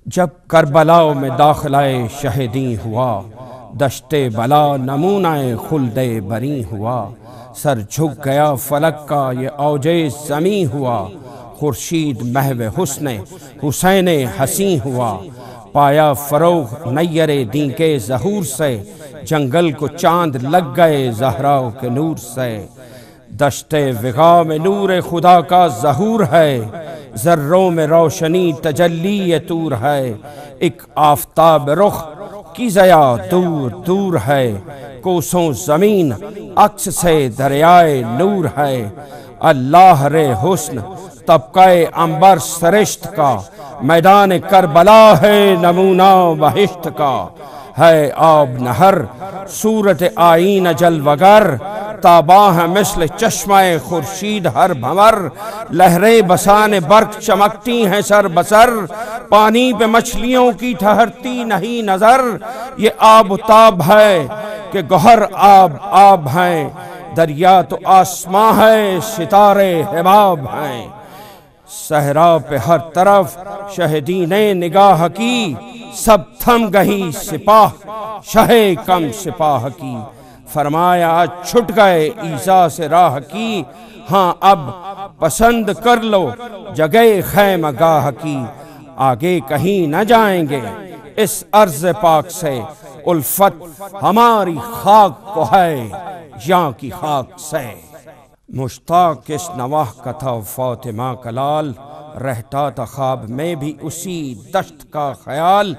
جب کربلا میں داخلہ شہیدی ہوا، دشت بلا نمونہ خلد بری ہوا۔ سر جھک گیا فلک کا یہ اوج زمیں ہوا، خورشید محو حسن حسین حسین ہوا۔ پایا فروغ نیر دین کے ظہور سے، جنگل کو چاند لگ گئے زہرا کے نور سے۔ دشت وغا میں نور خدا کا ظہور ہے، ذروں میں روشنی تجلی طور ہے۔ ایک آفتاب رخ کی ضیا دور دور ہے، کوسوں زمین عکس سے دریائے نور ہے۔ اللہ رے حسن طبقہ عنبر سرشت کا، میدان کربلا ہے نمونہ بہشت کا۔ ہے آب نہر صورت آئین جلوگر، تاباں ہے مثل چشمہ خورشید ہر بھنور۔ لہریں بسان برق چمکتی ہیں سر بسر، پانی پہ مچھلیوں کی ٹھہرتی نہیں نظر۔ یہ آب و تاب ہے کہ گوہر آب آب ہیں، دریا تو آسماں ہے ستارے حباب ہیں۔ صحرا پہ ہر طرف شہیدی نے نگاہ کی، سب تھم گئی سپاہ شہ کم سپاہ کی۔ فرمایا چھٹ گئے عیسیٰ سے راہ کی، ہاں اب پسند کر لو جگہ خیمہ گاہ کی۔ آگے کہیں نہ جائیں گے اس ارض پاک سے، الفت ہماری خاک کو ہے یہاں کی خاک سے۔ مشتاق اس نواح کا تھا فاطمہ کا لال، رہتا تھا خواب میں بھی اسی دشت کا خیال۔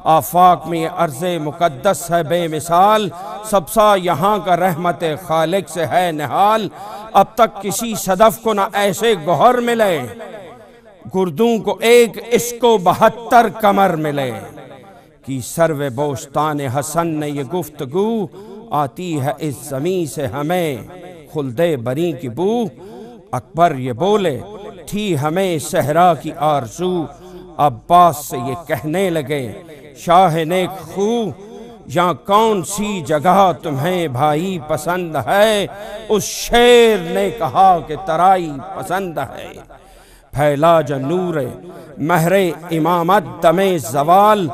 آفاق میں یہ ارض مقدس ہے بے مثال، سب سا یہاں کا رحمت خالق سے ہے نہال۔ اب تک کسی صدف کو نہ ایسے گوہر ملے، گردوں کو ایک اس کو 72 کمر ملے۔ کی سرو بوستان حسن نے یہ گفتگو، آتی ہے اس زمین سے ہمیں خلد بری کی بو۔ اکبر یہ بولے تھی ہمیں صحرا کی آرزو، عباس سے یہ کہنے لگے شاہ نیک خو، یہاں کون سی جگہ تمہیں بھائی پسند ہے؟ اس شیر نے کہا کہ ترائی پسند ہے۔ پھیلا جو نور مہر امامت دم زوال،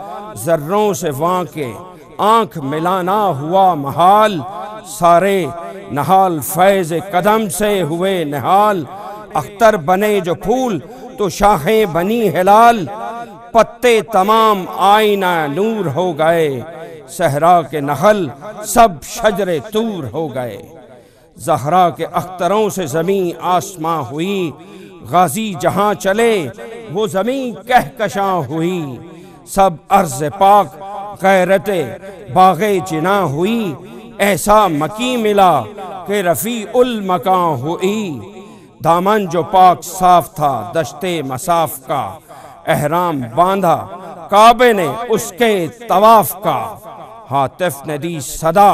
ذروں سے وہاں کے آنکھ ملانا ہوا محال۔ سارے نہال فیض قدم سے ہوئے نہال، اختر بنے جو پھول تو شاخیں بنی ہلال۔ پتے تمام آئینہ نور ہو گئے، صحرا کے نخل سب شجر طور ہو گئے۔ زہرا کے اختروں سے زمین آسماں ہوئی، غازی جہاں چلے وہ زمین کہکشاں ہوئی۔ سب ارض پاک غیرت باغ جناں ہوئی، ایسا مکی ملا کہ رفیع المکاں ہوئی۔ دامن جو پاک صاف تھا دشت مصاف کا، احرام باندھا کعبے نے اس کے طواف کا۔ ہاتف نے دی صدا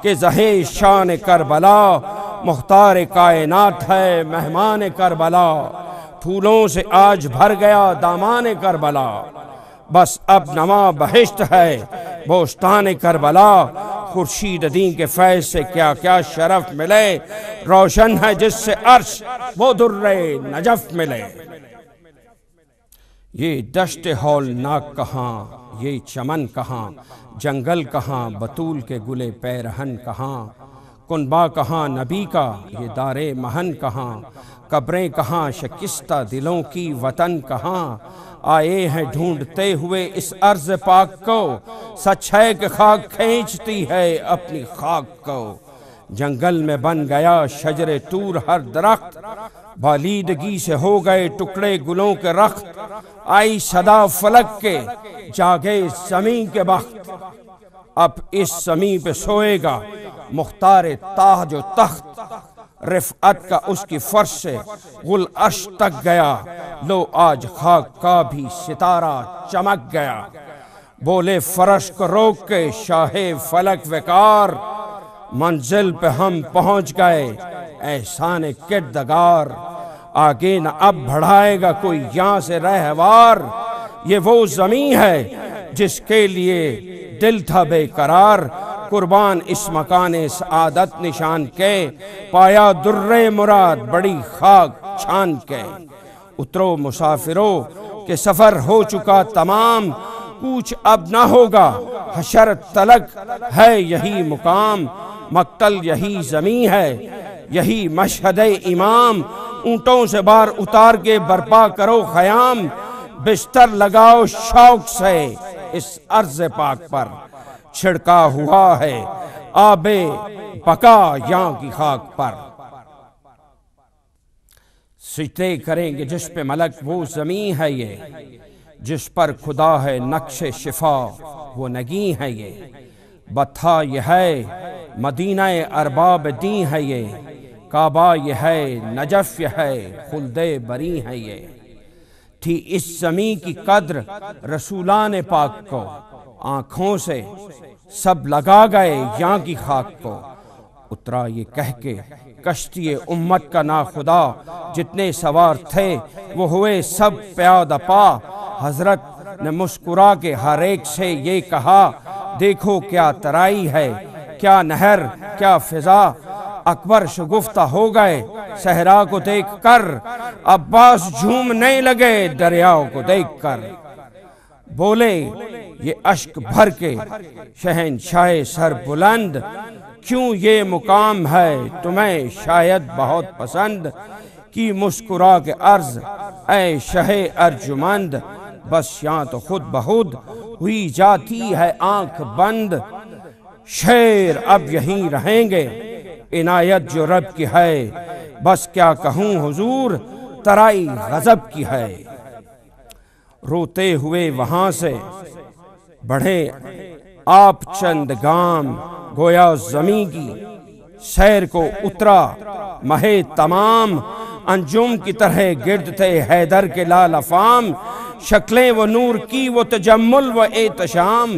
کہ زہے شان کربلا، مختار کائنات ہے مہمان کربلا۔ پھولوں سے آج بھر گیا دامان کربلا، بس اب نواں بہشت ہے بوستان کربلا۔ خورشید دین کے فیض سے کیا کیا شرف ملے، روشن ہے جس سے عرش وہ در نجف ملے۔ یہ دشت ہولناک کہاں، یہ چمن کہاں، جنگل کہاں، بطول کے گلے پیرہن کہاں، کنبہ کہاں نبی کا یہ دار مہن کہاں، قبریں کہاں شکستہ دلوں کی وطن کہاں۔ آئے ہیں ڈھونڈتے ہوئے اس ارض پاک کو، سچ ہے کہ خاک کھینچتی ہے اپنی خاک کو۔ جنگل میں بن گیا شجر طور ہر درخت، بالیدگی سے ہو گئے ٹکڑے گلوں کے رخت۔ آئی صدا فلک کے جاگے زمین کے بخت، اب اس زمین پہ سوئے گا مختار تاج و تخت۔ رفعت کا اس کی فرش سے غل عرش تک گیا، لو آج خاک کا بھی ستارہ چمک گیا۔ بولے فرش کو روک کے شاہ فلک وقار، منزل پہ ہم پہنچ گئے احسان کردگار۔ آگے نہ اب بڑھائے گا کوئی یہاں سے رہوار، یہ وہ زمین ہے جس کے لیے دل تھا بے قرار۔ قربان اس مکان سعادت نشان کے، پایا در مراد بڑی خاک چھان کے۔ اترو مسافرو کہ سفر ہو چکا تمام، کوچ اب نہ ہوگا حشر تلک ہے یہی مقام، مقتل یہی زمین ہے یہی مشہد امام، اونٹوں سے بار اتار کے برپا کرو خیام، بستر لگاؤ شوق سے اس ارض پاک پر، چھڑکا ہوا ہے آب بقا یہاں کی خاک پر۔ سجدے کریں گے جس پہ ملک وہ زمین ہے یہ، جس پر خدا ہے نقش شفا وہ نگیں ہے یہ، بطھا یہ ہے مدینہ ارباب دین ہے یہ، کعبہ یہ ہے نجف یہ ہے خلد بری ہے یہ۔ تھی اس زمین کی قدر رسولان پاک کو، آنکھوں سے سب لگا گئے یہاں کی خاک کو، اترا یہ کہہ کے کشتی امت کا ناخدا، جتنے سوار تھے وہ ہوئے سب پیادہ پا، حضرت نے مسکرا کے ہر ایک سے یہ کہا، دیکھو کیا ترائی ہے کیا نہر کیا فضا، اکبر شگفتہ ہو گئے صحرا کو دیکھ کر، عباس جھومنے لگے دریاؤ کو دیکھ کر، بولے یہ اشک بھر کے شہنشاہ سر بلند، کیوں یہ مقام ہے تمہیں شاید بہت پسند، کی مسکرا کے عرض اے شہ ارجمند، بس یہاں تو خود بخود ہوئی جاتی ہے آنکھ بند، شیر اب یہیں رہیں گے عنایت جو رب کی ہے، بس کیا کہوں حضور ترائی غضب کی ہے۔ روتے ہوئے وہاں سے بڑھے آپ چند گام، گویا زمین کی سیر کو اترا مہے تمام، انجم کی طرح گرد تھے حیدر کے لال افام، شکلیں وہ نور کی وہ تجمل و احتشام،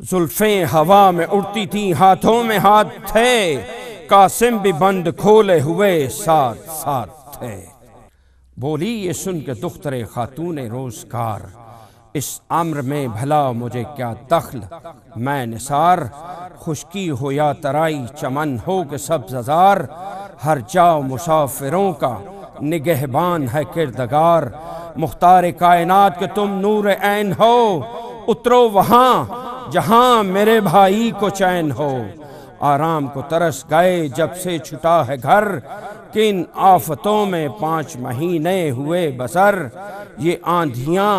زلفیں ہوا میں اڑتی تھی ہاتھوں میں ہاتھ تھے، قاسم بھی بند کھولے ہوئے ساتھ ساتھ تھے۔ بولی یہ سن کے دختر خاتون روزگار، اس امر میں بھلا مجھے کیا دخل، میں نثار، خشکی ہو یا ترائی چمن ہو کہ سبززار، ہر جاؤ مسافروں کا نگہبان ہے کردگار، مختار کائنات کے تم نور عین ہو، اترو وہاں جہاں میرے بھائی کو چین ہو، آرام کو ترس گئے جب سے چھٹا ہے گھر، کن آفتوں میں 5 مہینے ہوئے بسر، یہ آندھیاں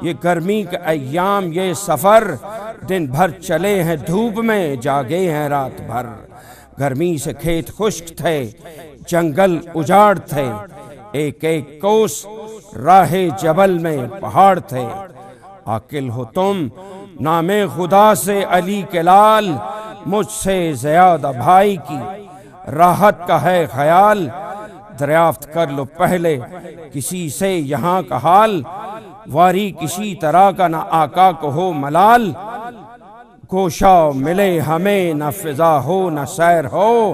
یہ گرمی کے ایام یہ سفر، دن بھر چلے ہیں دھوپ میں جاگے ہیں رات بھر، گرمی سے کھیت خشک تھے جنگل اجاڑ تھے، ایک ایک کوس راہ جبل میں پہاڑ تھے، عاقل ہو تم نام خدا سے علی کے لال، مجھ سے زیادہ بھائی کی راحت کا ہے خیال، دریافت کر لو پہلے کسی سے یہاں کا حال، واری کسی طرح کا نہ آقا کو ہو ملال، گوشہ ملے ہمیں نہ فضا ہو نہ سیر ہو،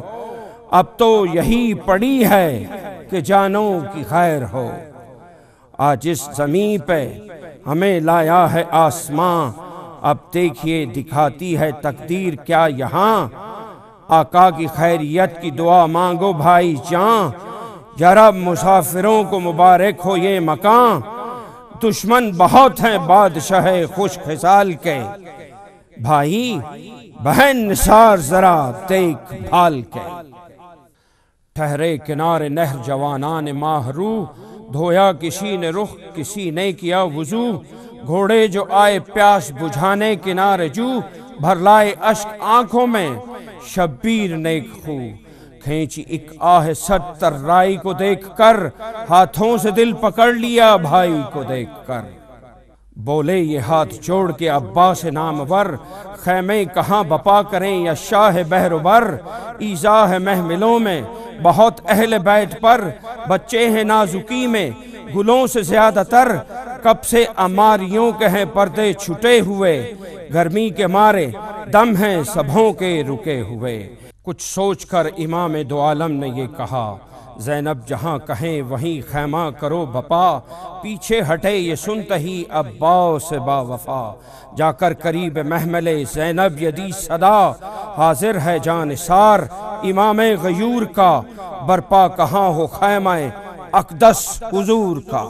اب تو یہی پڑی ہے کہ جانوں کی خیر ہو، آج اس زمین پہ ہمیں لایا ہے آسماں، اب دیکھیے دکھاتی ہے تقدیر کیا یہاں، آقا کی خیریت کی دعا مانگو بھائی جان، یا رب مسافروں کو مبارک ہو یہ مکان، دشمن بہت ہیں بادشاہ خوش خصال کے، بھائی بہن نثار ذرا دیکھ بھال کے۔ ٹھہرے کنارے نہر جوانان ماہرو، دھویا کسی نے رخ کسی نے کیا وضو، گھوڑے جو آئے پیاس بجھانے کنارے جو، بھر لائے اشک آنکھوں میں شبیر نیک خو، کھینچی ایک آہ ستر رائی کو دیکھ کر، ہاتھوں سے دل پکڑ لیا بھائی کو دیکھ کر، بولے یہ ہاتھ جوڑ کے عباس نامور، خیمے کہاں بپا کریں یا شاہ بحر و بر، ایذا ہے محملوں میں بہت اہل بیت پر، بچے ہیں نازکی میں گلوں سے زیادہ تر، کب سے اماریوں کے ہیں پردے چھٹے ہوئے، گرمی کے مارے دم ہیں سبھوں کے رکے ہوئے۔ کچھ سوچ کر امام دو عالم نے یہ کہا، زینب جہاں کہیں وہیں خیمہ کرو بپا، پیچھے ہٹے یہ سنتے ہی عباس با وفا، جا کر قریب محمل زینب یہ دی صدا، حاضر ہے جانثار امام غیور کا، برپا کہاں ہو خیمہ اقدس حضور کا۔